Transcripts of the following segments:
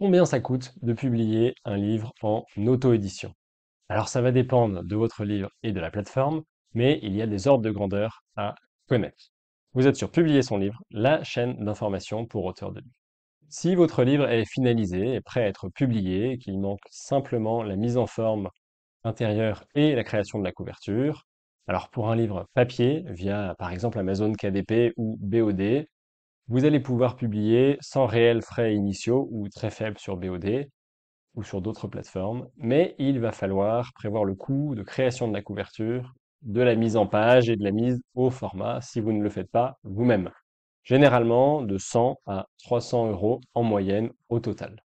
Combien ça coûte de publier un livre en auto-édition? Alors ça va dépendre de votre livre et de la plateforme, mais il y a des ordres de grandeur à connaître. Vous êtes sur Publier son livre, la chaîne d'information pour auteurs de livres. Si votre livre est finalisé et prêt à être publié, qu'il manque simplement la mise en forme intérieure et la création de la couverture, alors pour un livre papier, via par exemple Amazon KDP ou BOD, vous allez pouvoir publier sans réels frais initiaux ou très faibles sur BOD ou sur d'autres plateformes, mais il va falloir prévoir le coût de création de la couverture, de la mise en page et de la mise au format si vous ne le faites pas vous-même. Généralement de 100 à 300 euros en moyenne au total.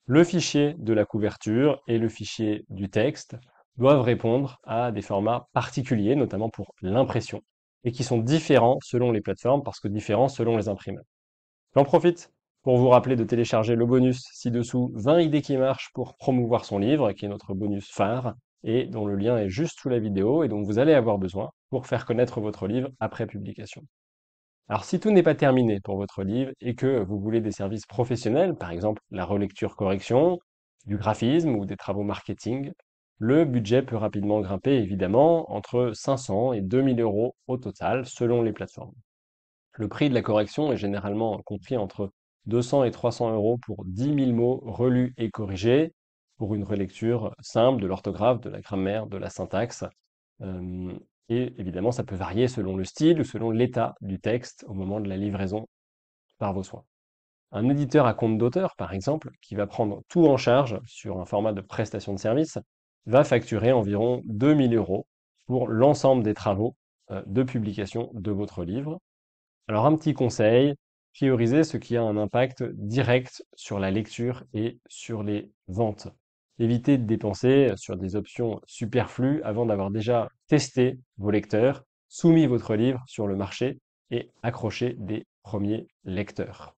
Le fichier de la couverture et le fichier du texte doivent répondre à des formats particuliers, notamment pour l'impression, et qui sont différents selon les plateformes parce que différents selon les imprimeurs. J'en profite pour vous rappeler de télécharger le bonus ci-dessous 20 idées qui marchent pour promouvoir son livre, qui est notre bonus phare, et dont le lien est juste sous la vidéo et dont vous allez avoir besoin pour faire connaître votre livre après publication. Alors si tout n'est pas terminé pour votre livre et que vous voulez des services professionnels, par exemple la relecture-correction, du graphisme ou des travaux marketing, le budget peut rapidement grimper évidemment entre 500 et 2000 euros au total selon les plateformes. Le prix de la correction est généralement compris entre 200 et 300 euros pour 10 000 mots relus et corrigés, pour une relecture simple de l'orthographe, de la grammaire, de la syntaxe. Euh, et évidemment, ça peut varier selon le style ou selon l'état du texte au moment de la livraison par vos soins. Un éditeur à compte d'auteur, par exemple, qui va prendre tout en charge sur un format de prestation de service, va facturer environ 2000 euros pour l'ensemble des travaux de publication de votre livre. Alors un petit conseil, priorisez ce qui a un impact direct sur la lecture et sur les ventes. Évitez de dépenser sur des options superflues avant d'avoir déjà testé vos lecteurs, soumis votre livre sur le marché et accroché des premiers lecteurs.